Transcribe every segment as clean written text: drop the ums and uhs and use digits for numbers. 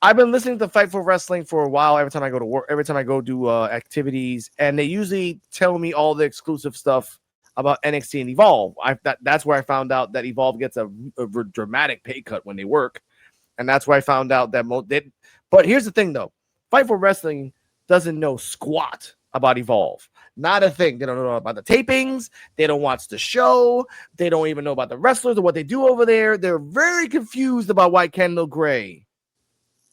I've been listening to FightFul Wrestling for a while. Every time I go to work, every time I go do activities, and they usually tell me all the exclusive stuff about NXT and Evolve. That's where I found out that Evolve gets a dramatic pay cut when they work, and that's where I found out that But here's the thing, though: FightFul Wrestling doesn't know squat about Evolve. Not a thing. They don't know about the tapings. They don't watch the show. They don't even know about the wrestlers or what they do over there. They're very confused about why Kendall Gray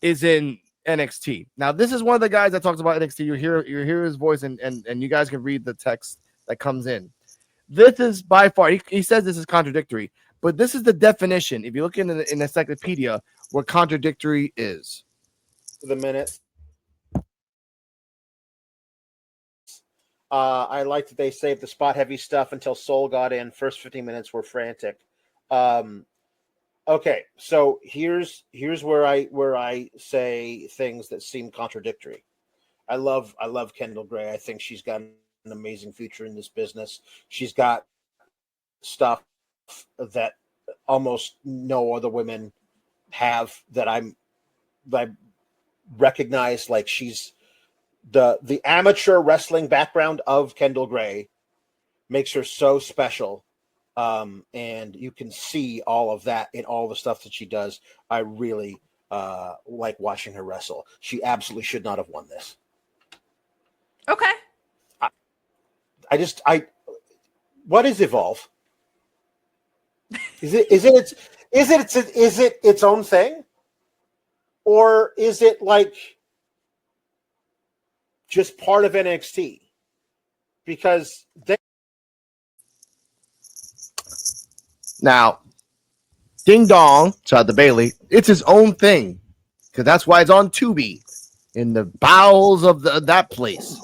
is in NXT. Now, this is one of the guys that talks about NXT. You hear his voice, and you guys can read the text that comes in. This is by far, he says this is contradictory, but this is the definition. If you look in the encyclopedia, what contradictory is. The minute. I like that they saved the spot heavy stuff until Soul got in. First 15 minutes were frantic. Okay, so here's where I say things that seem contradictory. I love Kendall Gray. I think she's got an amazing future in this business. She's got stuff that almost no other women have that I recognize. Like, she's the amateur wrestling background of Kendall Gray makes her so special. And you can see all of that in all the stuff that she does. I really like watching her wrestle. She absolutely should not have won this. Okay. What is Evolve? Is it its own thing? Or is it like just part of NXT? Because Now, Ding Dong, shout out to Bailey, it's his own thing. Because that's why it's on Tubi, in the bowels of that place.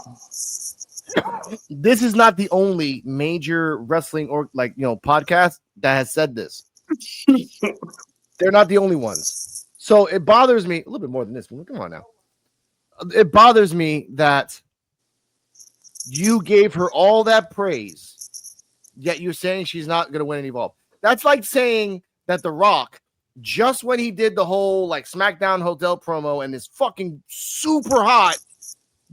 This is not the only major wrestling or podcast that has said this. They're not the only ones. So it bothers me a little bit more than this one. Come on now. It bothers me that you gave her all that praise, yet you're saying she's not going to win and Evolve. That's like saying that The Rock, just when he did the whole SmackDown Hotel promo and is fucking super hot,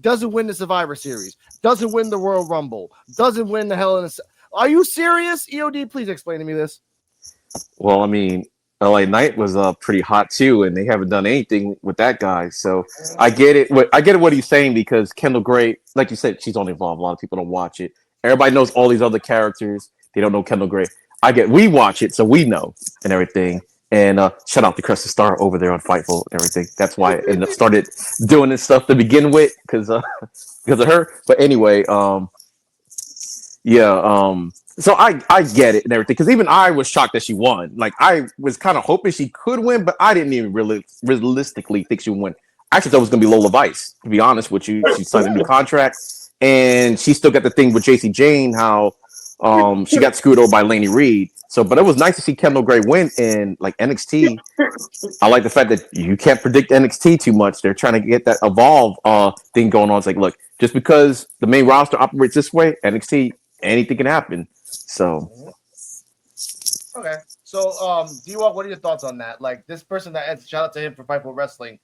doesn't win the Survivor Series, doesn't win the Royal Rumble, doesn't win the Hell in a Cell. Are you serious? EOD, please explain to me this. Well, I mean, LA Knight was pretty hot too, and they haven't done anything with that guy. So I get it. I get what he's saying, because Kendall Gray, like you said, she's on Evolve. A lot of people don't watch it. Everybody knows all these other characters. They don't know Kendall Gray. We watch it, so we know and everything. And shout out to Crescent Star over there on FightFul and everything. That's why I ended up started doing this stuff to begin with, because of her. But anyway, so I get it and everything, because even I was shocked that she won. Like, I was kind of hoping she could win, but I didn't even really realistically think she would win. I actually thought it was going to be Lola Vice, to be honest with you. She signed a new contract, and she still got the thing with JC Jane, how she got screwed over by Laney Reed. So, but it was nice to see Kendall Gray win in NXT. I like the fact that you can't predict NXT too much. They're trying to get that Evolve thing going on. It's like, look, just because the main roster operates this way, NXT, anything can happen. So, okay. So, D-Walk, what are your thoughts on that? Like, this person that, shout out to him for FightFul Wrestling,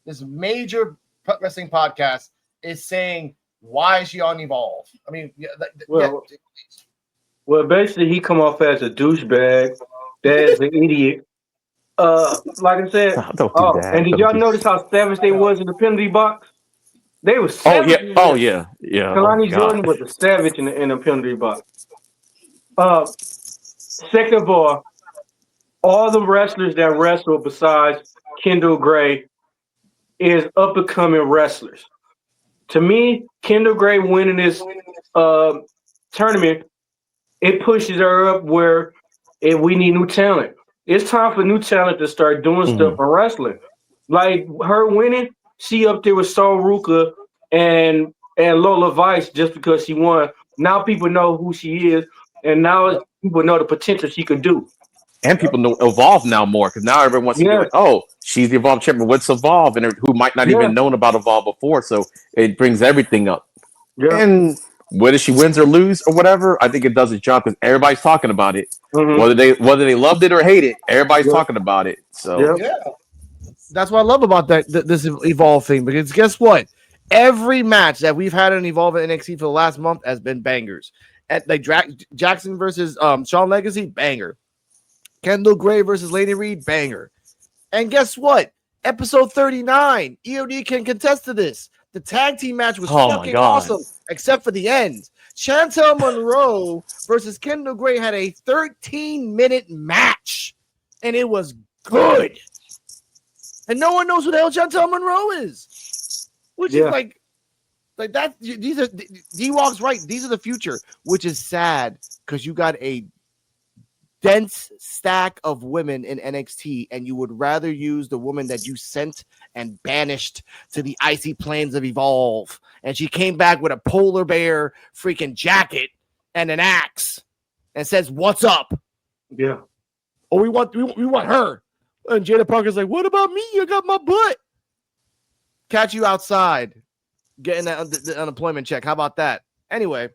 this major wrestling podcast is saying, why is she on Evolve? I mean, well, basically, he come off as a douchebag, that's an idiot. Like I said, don't do that. And did y'all notice how savage they was in the penalty box? They was savage. Oh yeah. Kalani Jordan was a savage in the penalty box. Second of all the wrestlers that wrestle besides Kendall Gray is up and coming wrestlers. To me, Kendall Gray winning this tournament, it pushes her up where we need new talent. It's time for new talent to start doing stuff in wrestling. Like, her winning, she up there with Sol Ruka and Lola Vice just because she won. Now people know who she is, and now people know the potential she could do. And people know Evolve now more, because now everyone wants to be like, oh, she's the Evolve champion. What's Evolve? And who might not even known about Evolve before. So it brings everything up. Yeah. And whether she wins or lose or whatever, I think it does its job, because everybody's talking about it. Whether they loved it or hate it, everybody's talking about it. So That's what I love about this Evolve thing, because guess what? Every match that we've had in Evolve at NXT for the last month has been bangers. At like Jackson versus Shawn Legacy, banger. Kendall Gray versus Lady Reed, banger. And guess what? Episode 39, EOD can contest to this. The tag team match was fucking awesome, except for the end. Chantel Monroe versus Kendall Gray had a 13-minute match, and it was good. And no one knows who the hell Chantel Monroe is, which is like that. These are D-Walk's right. These are the future, which is sad because you got a dense stack of women in NXT, and you would rather use the woman that you sent and banished to the icy plains of Evolve, and she came back with a polar bear freaking jacket and an axe and says, "What's up?" Yeah. Oh, we want her. And Jada Parker's like, "What about me? You got my butt." Catch you outside getting that the unemployment check. How about that? Anyway,